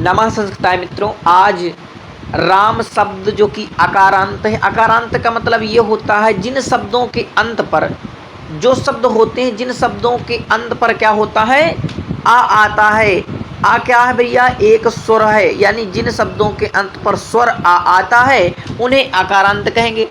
नमः संस्कृताय मित्रों। आज राम शब्द जो कि आकारांत है, आकारांत का मतलब ये होता है जिन शब्दों के अंत पर, जो शब्द होते हैं जिन शब्दों के अंत पर क्या होता है, आ आता है। आ क्या है भैया, एक स्वर है, यानी जिन शब्दों के अंत पर स्वर आ आता है उन्हें आकारांत कहेंगे।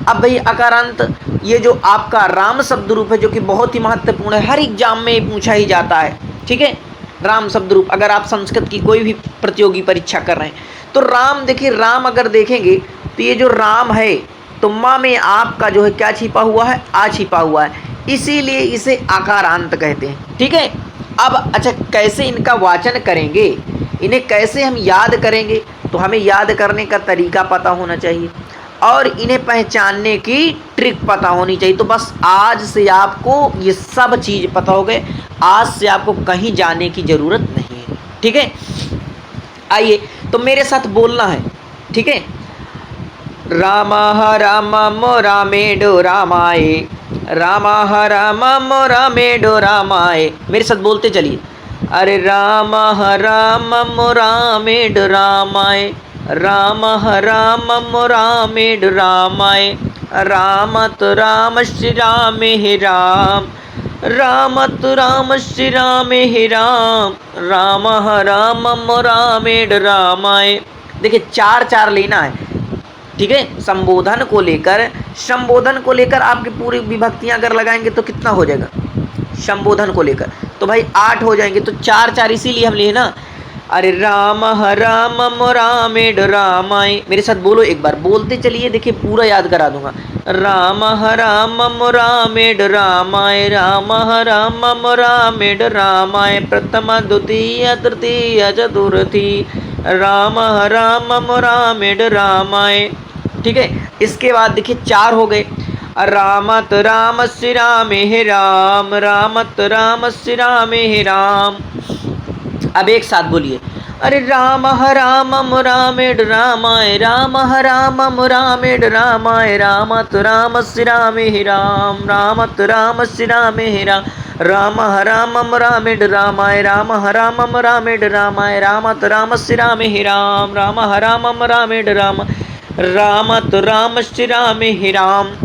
अब भाई आकारांत ये जो आपका राम शब्द रूप है जो कि बहुत ही महत्वपूर्ण है, हर एग्जाम में पूछा ही जाता है। ठीक है, राम शब्द रूप, अगर आप संस्कृत की कोई भी प्रतियोगी परीक्षा कर रहे हैं तो राम, देखिए राम अगर देखेंगे तो ये जो राम है तो माँ में आपका जो है क्या छिपा हुआ है, आ छिपा हुआ है, इसीलिए इसे आकारांत कहते हैं। ठीक है, अब अच्छा कैसे इनका वाचन करेंगे, इन्हें कैसे हम याद करेंगे, तो हमें याद करने का तरीका पता होना चाहिए और इन्हें पहचानने की ट्रिक पता होनी चाहिए। तो बस आज से आपको ये सब चीज़ पता हो गए, आज से आपको कहीं जाने की ज़रूरत नहीं है। ठीक है, आइए तो मेरे साथ बोलना है। ठीक है, रामः रामं रामेडो रामाय, रामः रामं रामेडो रामाय। मेरे साथ बोलते चलिए, अरे रामः रामं रामेडो रामाय, रामः रामं रामेडो रामाय, रामत राम श्री राम हे राम, रामत राम श्री राम हे राम, रामः रामं रामेडो रामाय। देखिए चार चार लेना है। ठीक है, संबोधन को लेकर, संबोधन को लेकर आपकी पूरी विभक्तियां अगर लगाएंगे तो कितना हो जाएगा, संबोधन को लेकर तो भाई 8 हो जाएंगे। तो चार चार इसीलिए हम लिए ना। अरे रामः रामं रामेडो रामाय, मेरे साथ बोलो एक बार, बोलते चलिए, देखिए पूरा याद करा दूंगा। रामः रामं रामेडो रामाय, रामः रामं रामेडो रामाय, प्रथम द्वितीय तृतीय चतुर्थी, रामः रामं रामेडो रामाय। ठीक है, इसके बाद देखिए 4 हो गए। रामत राम श्री राम हे राम, रामत राम श्री राम हे राम। अब एक साथ बोलिए, अरे रामः रामं रामेडो रामाय, रामः रामं रामेडो रामाय, रामत राम श्री राम हे राम, रामत राम श्री राम हे राम, रामः रामं रामेडो रामाय, रामः रामं रामेडो रामाय, रामत राम श्री राम हे राम, रामः रामं रामेडो राम, रामत राम श्री राम हे राम।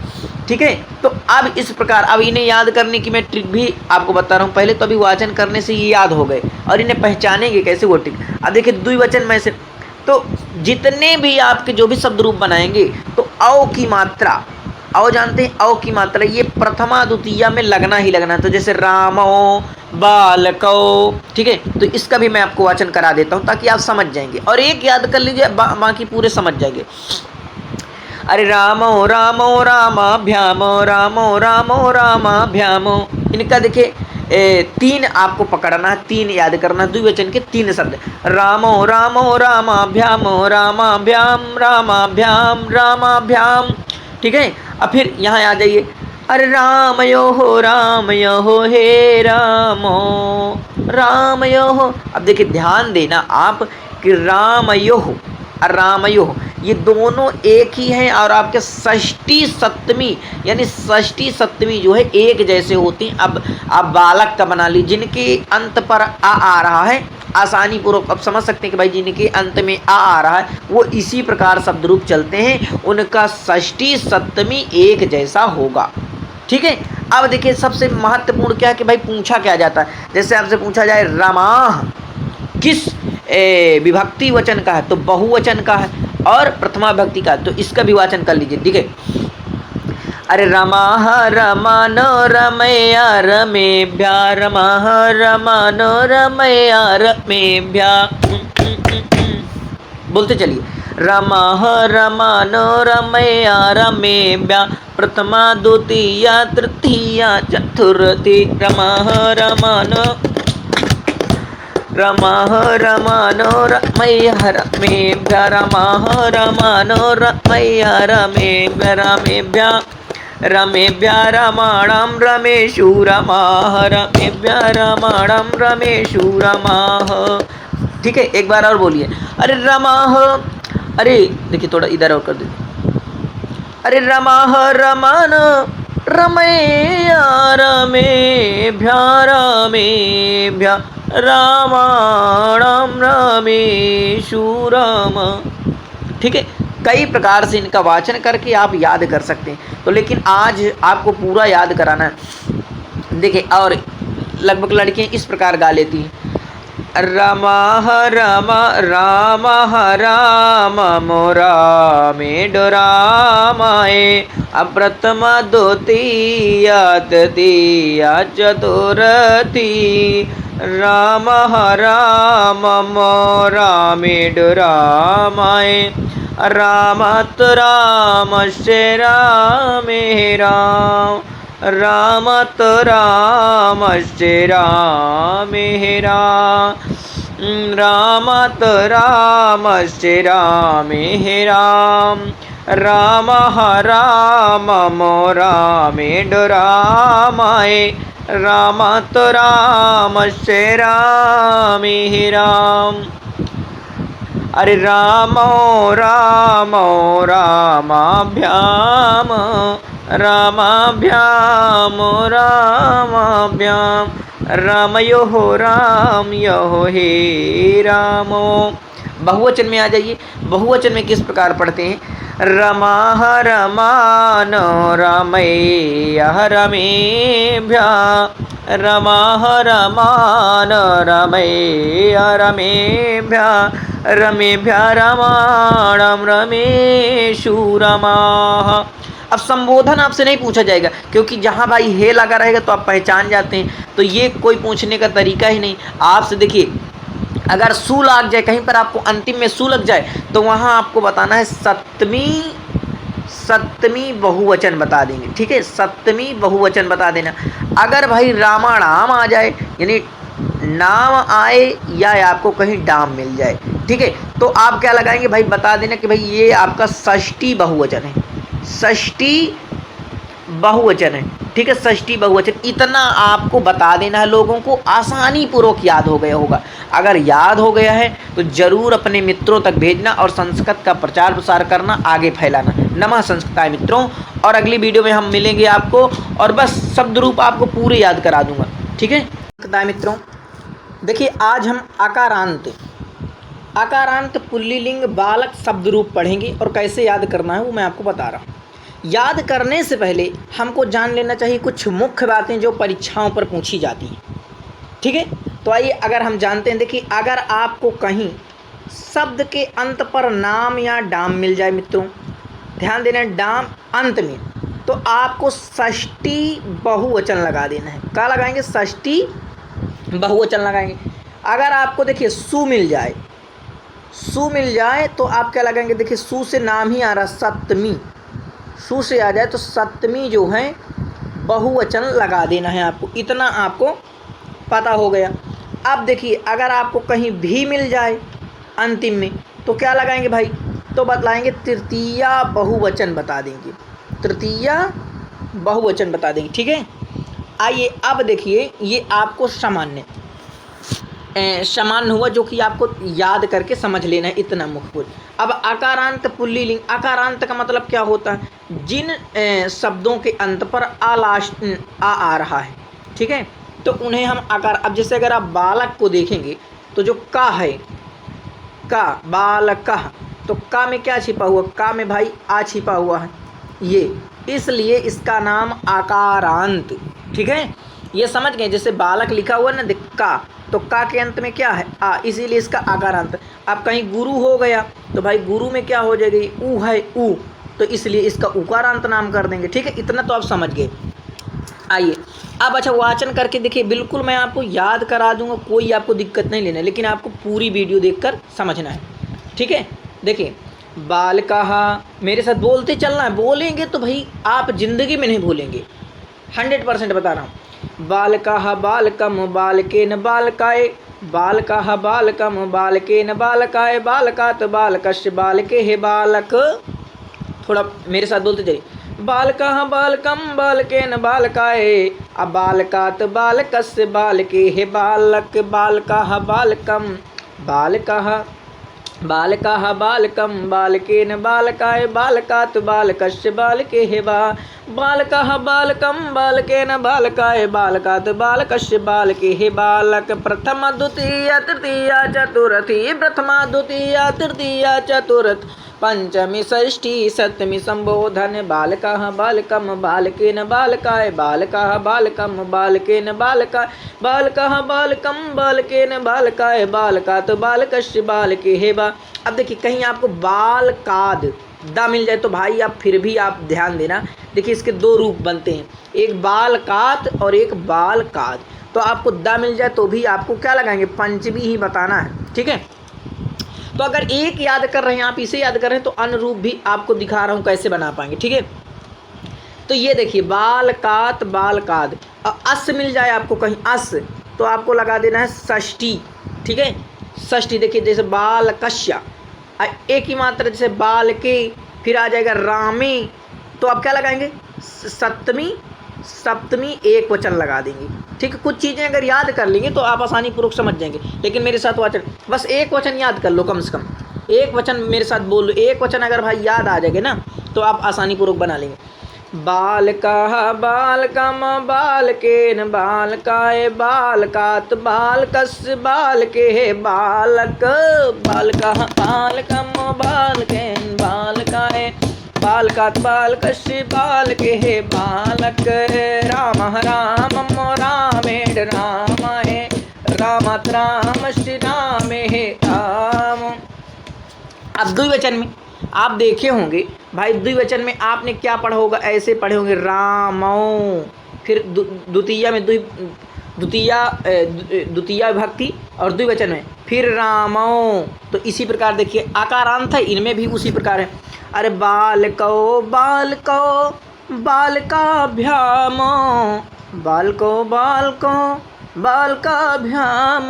ठीक है, तो अब इस प्रकार, अब इन्हें याद करने की मैं ट्रिक भी आपको बता रहा हूँ। पहले तो अभी वाचन करने से ये याद हो गए और इन्हें पहचानेंगे कैसे वो ट्रिक। अब देखिए द्विवचन में से तो जितने भी आपके जो भी शब्द रूप बनाएंगे तो औ की मात्रा, औ जानते हैं, औ की मात्रा ये प्रथमा द्वितीया में लगना ही लगना। तो जैसे रामो बालको, ठीक है, तो इसका भी मैं आपको वाचन करा देता हूँ ताकि आप समझ जाएंगे, और एक याद कर लीजिए, बाकी पूरे समझ जाएंगे। अरे रामो रामो रामाभ्यामो, रामो रामो रामाभ्यामो, इनका देखिए 3 आपको पकड़ना है, 3 याद करना, द्विवचन के 3 शब्द, रामो रामो रामाभ्यामो, रामाभ्याम रामाभ्याम रामाभ्याम। ठीक है, अब फिर यहाँ आ जाइए, अरे रामयो हो हे रामो, रामयो हो। अब देखिए ध्यान देना आप कि रामयो और रामयो ये दोनों एक ही हैं और आपके षष्ठी सप्तमी, यानी षष्ठी सप्तमी जो है एक जैसे होती हैं। अब आप बालक का बना लीजिए, जिनके अंत पर आ रहा है, आसानी पूर्वक अब समझ सकते हैं कि भाई जिनके अंत में आ रहा है वो इसी प्रकार शब्द रूप चलते हैं, उनका षष्ठी सप्तमी एक जैसा होगा। ठीक है, अब देखिए सबसे महत्वपूर्ण क्या है कि भाई पूछा क्या जाता है, जैसे आपसे पूछा जाए रामाह किस विभक्ति वचन का है, तो बहुवचन का है, और प्रथमा विभक्ति का, तो इसका भी वाचन कर लीजिए। ठीक है, अरे रमाः रमानो रमया रमेभ्या, रमाः रमानो रमया रमेभ्या, बोलते चलिए, रमाः रमानो रमया रमेभ्या, प्रथमा द्वितीया तृतीया चतुर्थी, रमाः रमानो रमाः रमानो रमया रमेभ्या, रमाः रमानो रमया रमेभ्या, रमेभ्या रमेभ्या रमाणं रमेषु रमाः, रमेभ्या रमाणं रमेषु रमाः। ठीक है, एक बार और बोलिए, अरे रमाः, अरे देखिए थोड़ा इधर और कर दीजिए, अरे रमाः रमान रमया रमेभ्या, रमेभ्या रामाणां रमेशु राम। ठीक है, कई प्रकार से इनका वाचन करके आप याद कर सकते हैं। तो लेकिन आज आपको पूरा याद कराना है। देखिए, और लगभग लड़कियां इस प्रकार गा लेती हैं, रमा राम राम राम मोरा में डोरामाए, अप्रथम द्वितीया तृतीया चतुर्थी, राम राम मोरा में डोरामाए, रामत राम से राम राम, रामत राम से राम राम, रामत राम से राम राम, राम राम मोरा में डोरामाए, रामत राम से राम राम। अरे रामो रामो रामाभ्याम, रामाभ्याम रामाभ्याम, रामयो राम यो हे रामो। बहुवचन में आ जाइए। बहुवचन में किस प्रकार पढ़ते हैं, रमाह रमान रमैया रमेभ्या, रमाह रमान रमैया रमेभ्या, रमेभ्या रमाणम रमेशु रमाः। अब संबोधन आपसे नहीं पूछा जाएगा, क्योंकि जहाँ भाई हे लगा रहेगा तो आप पहचान जाते हैं, तो ये कोई पूछने का तरीका ही नहीं। आपसे देखिए, अगर सु लग जाए कहीं पर, आपको अंतिम में सु लग जाए, तो वहाँ आपको बताना है सप्तमी बहुवचन बता देंगे। ठीक है, सप्तमी बहुवचन बता देना। अगर भाई रामाणाम आ जाए, यानी नाम आए या आपको कहीं डाम मिल जाए, ठीक है, तो आप क्या लगाएंगे भाई, बता देना कि भाई ये आपका षष्ठी बहुवचन है, षष्ठी बहुवचन है। ठीक है, षष्ठी बहुवचन, इतना आपको बता देना है। लोगों को आसानी पूर्वक याद हो गया होगा। अगर याद हो गया है तो जरूर अपने मित्रों तक भेजना और संस्कृत का प्रचार प्रसार करना, आगे फैलाना। नमः संस्कृताय मित्रों, और अगली वीडियो में हम मिलेंगे आपको, और बस शब्द रूप आपको पूरे याद करा दूंगा। ठीक है संस्कृताय मित्रों, देखिए आज हम आकारांत पुल्लिंग बालक शब्द रूप पढ़ेंगे, और कैसे याद करना है वो मैं आपको बता रहा हूँ। याद करने से पहले हमको जान लेना चाहिए कुछ मुख्य बातें जो परीक्षाओं पर पूछी जाती हैं। ठीक है, तो आइए अगर हम जानते हैं, देखिए अगर आपको कहीं शब्द के अंत पर नाम या डाम मिल जाए, मित्रों ध्यान देना, डाम अंत में, तो आपको षष्ठी बहुवचन लगा देना है। क्या लगाएंगे, षष्ठी बहुवचन लगाएंगे। अगर आपको देखिए सु मिल जाए तो आप क्या लगाएंगे, देखिए सु से नाम ही आ रहा, सप्तमी, सु से आ जाए तो सप्तमी जो है बहुवचन लगा देना है आपको। इतना आपको पता हो गया। अब देखिए अगर आपको कहीं भी मिल जाए अंतिम में, तो क्या लगाएंगे भाई, तो बतलाएंगे तृतीया बहुवचन बता देंगे, तृतीया बहुवचन बता देंगे। ठीक है, आइए अब देखिए ये आपको सामान्य हुआ, जो कि आपको याद करके समझ लेना है, इतना मुख्य। अब आकारांत पुल्लिंग, आकारांत का मतलब क्या होता है, जिन शब्दों के अंत पर आ रहा है, ठीक है, तो उन्हें हम आकार। अब जैसे अगर आप बालक को देखेंगे तो जो का है, का बालक, तो का में क्या छिपा हुआ, का में भाई आ छिपा हुआ है, ये इसलिए इसका नाम आकारांत। ठीक है, ये समझ गए, जैसे बालक लिखा हुआ ना का, तो का के अंत में क्या है, आ, इसीलिए इसका आकारांत। अब कहीं गुरु हो गया तो भाई गुरु में क्या हो जाएगी, ऊ है ऊ, तो इसलिए इसका उकारांत नाम कर देंगे। ठीक है, इतना तो आप समझ गए। आइए अब अच्छा वाचन करके देखिए, बिल्कुल मैं आपको याद करा दूंगा, कोई आपको दिक्कत नहीं लेना, लेकिन आपको पूरी वीडियो देखकर समझना है। ठीक है, देखिए बालकाहा, मेरे साथ बोलते चलना है, बोलेंगे तो भाई आप जिंदगी में नहीं भूलेंगे, 100% बता रहा हूँ। बालकाहा बालकम बालकेन बालकाय, बालकाहा बालकम बालकेन बालकाय, बालकात बालकस्य बालके हे बालक। थोड़ा मेरे साथ बोलते जाइए, बालकाहा बालकम बालकेन बालकाय, अब बालकात बालकस्य बालके हे बालक, बालकाहा बालकम बालकाहा बालकाः बालकं बालकेन बालकाय बालकात् बालकस्य बालके हेवा बालकाः बालकं बालकेन बालकाय बालकात् बालकस्य बालके हे बालक प्रथमा द्वितीया तृतीया चतुर्थी प्रथमा द्वितीया तृतीया चतुर्थ पंचमी षष्ठी सप्तमी संबोधन बालकाः बालकं बालकेन बालकाय बालकाः बालकं बालकेन बालकाय बालकाः बालकं बालकेन बालकाय बालकात् बालकस्य बालके हेवा। अब देखिए कहीं आपको बालकाद दा मिल जाए तो भाई आप फिर भी आप ध्यान देना, देखिए इसके दो रूप बनते हैं, एक बालकात और एक बालकाद। तो आपको दा मिल जाए तो भी आपको क्या लगाएंगे, पंचमी ही बताना है, ठीक है। तो अगर एक याद कर रहे हैं आप, इसे याद कर रहे हैं, तो अन्य रूप भी आपको दिखा रहा हूँ कैसे बना पाएंगे, ठीक है। तो ये देखिए बालकात बालकाद, अस मिल जाए आपको कहीं अस तो आपको लगा देना है षष्ठी, ठीक है। षष्ठी देखिए जैसे बालकश्या, एक ही मात्रा जैसे बाल के, फिर आ जाएगा रामे, तो आप क्या लगाएंगे सप्तमी, सप्तमी एक वचन लगा देंगे, ठीक है। कुछ चीज़ें अगर याद कर लेंगे तो आप आसानी पूर्वक समझ जाएंगे, लेकिन मेरे साथ वचन बस एक वचन याद कर लो, कम से कम एक वचन मेरे साथ बोल लो, एक वचन अगर भाई याद आ जाएगा ना तो आप आसानी पूर्वक बना लेंगे। बालकाः बालकं बालकेन बालकाय बालकात् बालकस्य बालके बालक बालकाः बालकं बालकेन बालकाय बालकात् बालकस्य बालके बालक रामः रामं रामेण रामाय रामात् रामस्य रामे राम। अब द्विवचन में आप देखे होंगे भाई, द्विवचन में आपने क्या पढ़ा होगा, ऐसे पढ़े होंगे रामौ, फिर द्वितीया में द्वितीया विभक्ति और द्विवचन में फिर रामौ। तो इसी प्रकार देखिए आकारांत है, इनमें भी उसी प्रकार है। अरे बालको बालको बालकाभ्याम बालको बालको बालकाभ्याम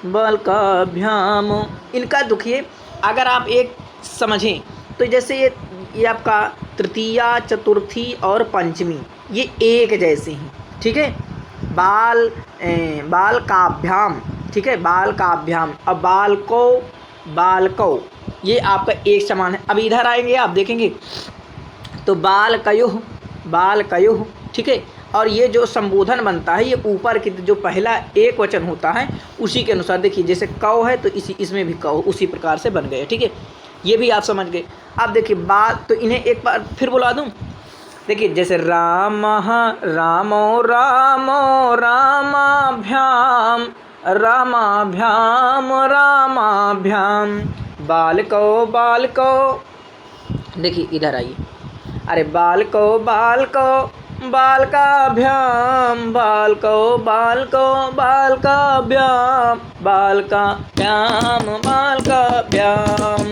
बालकाभ्याम, इनका दुखिए अगर आप एक समझें तो जैसे ये आपका तृतीया चतुर्थी और पंचमी ये एक जैसे हैं, ठीक है। बाल काभ्याम, ठीक है, बाल काभ्याम। अब बालको बालको ये आपका एक समान है। अब इधर आएंगे आप देखेंगे तो बालकयोः, ठीक है। और ये जो संबोधन बनता है ये ऊपर की जो पहला एक वचन होता है उसी के अनुसार देखिए, जैसे कौ है तो इसमें भी कौ उसी प्रकार से बन गए, ठीक है। ये भी आप समझ गए। अब देखिए बात तो इन्हें एक बार फिर बुला दूं, देखिए जैसे रामः रामो रामो रामाभ्याम रामाभ्याम रामाभ्याम बालको बालको, देखिए इधर आइए, अरे बालको बालको बालकाभ्याम बालको बालको बालकाभ्याम बालकाभ्याम बालकाभ्याम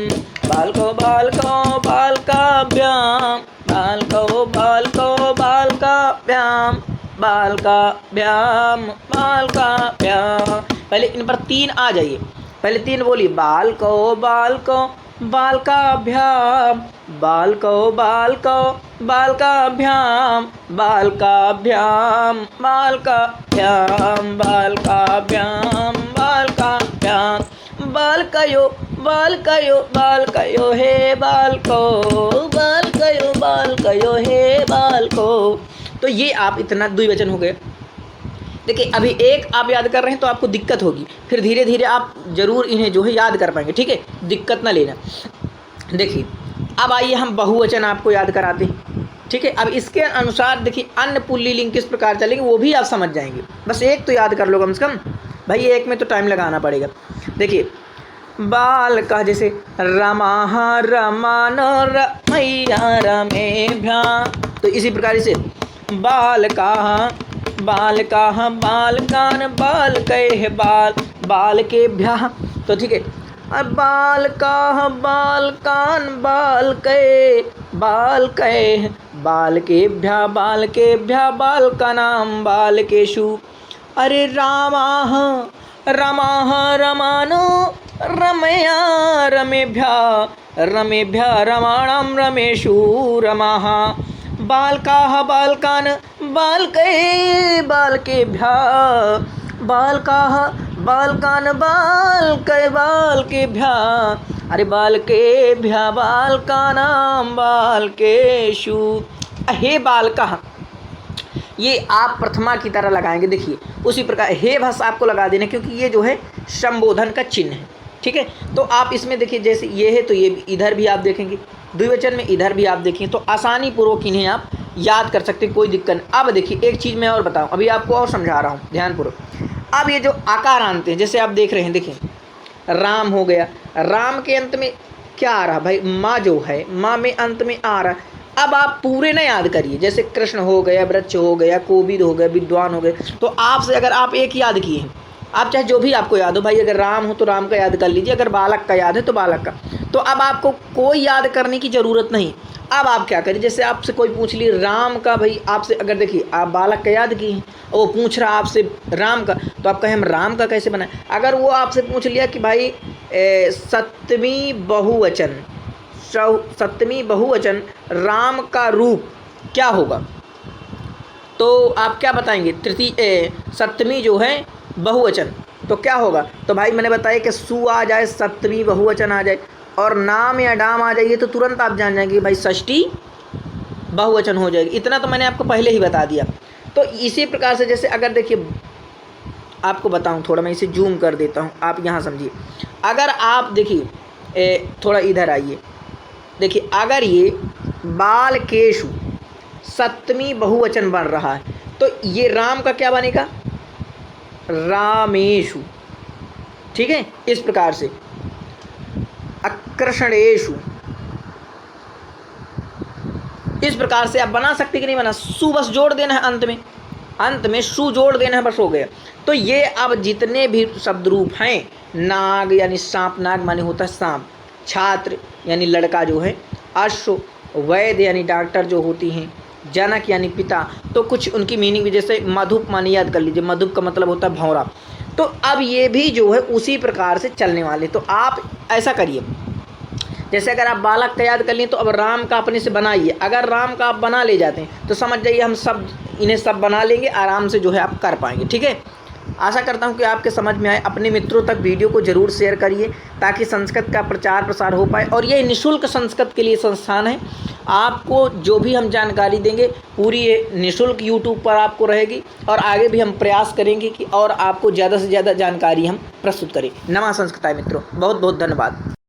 बालको बालको बालकाभ्याम बालको बालको बालकाभ्याम बालकाभ्याम बालकाभ्याम। पहले इन पर तीन आ जाइए, पहले तीन बोलिए, बालको बालको बालकाभ्याम बालको बालको बालकाभ्याम बालकाभ्याम बालकाभ्याम बालकाभ्याम बालकाभ्याम बालकयो बालकयो बालकयो हे बालको बालकयो बालकयो हे बालको। तो ये आप इतना द्विवचन हो गए। देखिए अभी एक आप याद कर रहे हैं तो आपको दिक्कत होगी, फिर धीरे धीरे आप जरूर इन्हें जो है याद कर पाएंगे, ठीक है, दिक्कत ना लेना। देखिए अब आइए हम बहुवचन आपको याद कराते हैं, ठीक है। अब इसके अनुसार देखिए अन्य पुल्लिंग किस प्रकार चलेंगे वो भी आप समझ जाएंगे। बस एक तो याद कर लो कम से कम, भाई एक में तो टाइम लगाना पड़ेगा। देखिए बाल का जैसे रमाः रमान रमैया रमेभ्या, तो इसी प्रकार से बालकाः बालकाः बालकान् बालकैः बालकेभ्यः, तो ठीक है। अब बालकाः बालकान् बालकैः बालकेभ्यः बालकानां बालकेषु। अरे रामाः रमानो रमया रमेभ्यः रमाणां रमेषु रमाः बालकाः बालकान् बालकेभ्यः बालकाः बालकान् बालकेभ्यः, अरे बालकेभ्यः बालकानां बालकेषु। हे बालकाः, ये आप प्रथमा की तरह लगाएंगे। देखिए उसी प्रकार हे भस आपको लगा देना, क्योंकि ये जो है संबोधन का चिन्ह है। ठीक है, तो आप इसमें देखिए जैसे ये है तो ये इधर भी आप देखेंगे, द्विवचन में इधर भी आप देखेंगे, तो आसानी पूर्वक इन्हें आप याद कर सकते हैं, कोई दिक्कत नहीं। अब देखिए एक चीज़ मैं और बताऊं, अभी आपको और समझा रहा हूं ध्यानपूर्वक। अब ये जो आकारांत हैं जैसे आप देख रहे हैं, देखिए राम हो गया, राम के अंत में क्या आ रहा भाई, माँ जो है, माँ में अंत में आ रहा। अब आप पूरे ना याद करिए, जैसे कृष्ण हो गया, वृक्ष हो गया, कोविद हो गया, विद्वान हो गए, तो आपसे अगर आप एक याद किए हैं, आप चाहे जो भी आपको याद हो भाई, अगर राम हो तो राम का याद कर लीजिए, अगर बालक का याद है तो बालक का, तो अब आपको कोई याद करने की ज़रूरत नहीं। अब आप क्या करिए, जैसे आपसे कोई पूछ ली राम का, भाई आपसे अगर देखिए आप बालक का याद किए हैं, वो पूछ रहा आपसे राम का, तो आप कहें हम राम का कैसे बनाएं। अगर वो आपसे पूछ लिया कि भाई सप्तमी बहुवचन राम का रूप क्या होगा, तो आप क्या बताएंगे, सप्तमी जो है बहुवचन तो क्या होगा, तो भाई मैंने बताया कि सु आ जाए, सप्तमी बहुवचन आ जाए और नाम या डाम आ जाइए, तो तुरंत आप जान जाएंगे भाई षष्ठी बहुवचन हो जाएगी। इतना तो मैंने आपको पहले ही बता दिया। तो इसी प्रकार से जैसे अगर देखिए आपको बताऊं, थोड़ा मैं इसे जूम कर देता हूं, आप यहाँ समझिए। अगर आप देखिए थोड़ा इधर आइए, देखिए अगर ये बालकेषु सप्तमी बहुवचन बन रहा है, तो ये राम का क्या बनेगा, रामेषु। ठीक है, इस प्रकार से अकृष्णेषु, इस प्रकार से आप बना सकते कि नहीं बना, सु बस जोड़ देना है अंत में सु जोड़ देना है, बस हो गया। तो ये अब जितने भी शब्द रूप हैं, नाग यानी सांप, नाग माने होता है सांप, छात्र यानी लड़का जो है, अश्व वैद्य यानी डॉक्टर जो होती हैं, जनक यानी पिता, तो कुछ उनकी मीनिंग भी, जैसे मधुप माने याद कर लीजिए, मधुप का मतलब होता है भौरा। तो अब ये भी जो है उसी प्रकार से चलने वाले। तो आप ऐसा करिए, जैसे अगर आप बालक का याद कर लिए, तो अब राम का अपने से बनाइए। अगर राम का आप बना ले जाते हैं तो समझ जाइए हम सब इन्हें सब बना लेंगे, आराम से जो है आप कर पाएंगे। ठीक है, आशा करता हूं कि आपके समझ में आए। अपने मित्रों तक वीडियो को ज़रूर शेयर करिए ताकि संस्कृत का प्रचार प्रसार हो पाए। और ये निःशुल्क संस्कृत के लिए संस्थान है, आपको जो भी हम जानकारी देंगे पूरी ये निःशुल्क यूट्यूब पर आपको रहेगी, और आगे भी हम प्रयास करेंगे कि और आपको ज़्यादा से ज़्यादा जानकारी हम प्रस्तुत करें। नमः संस्कृताय मित्रों, बहुत बहुत धन्यवाद।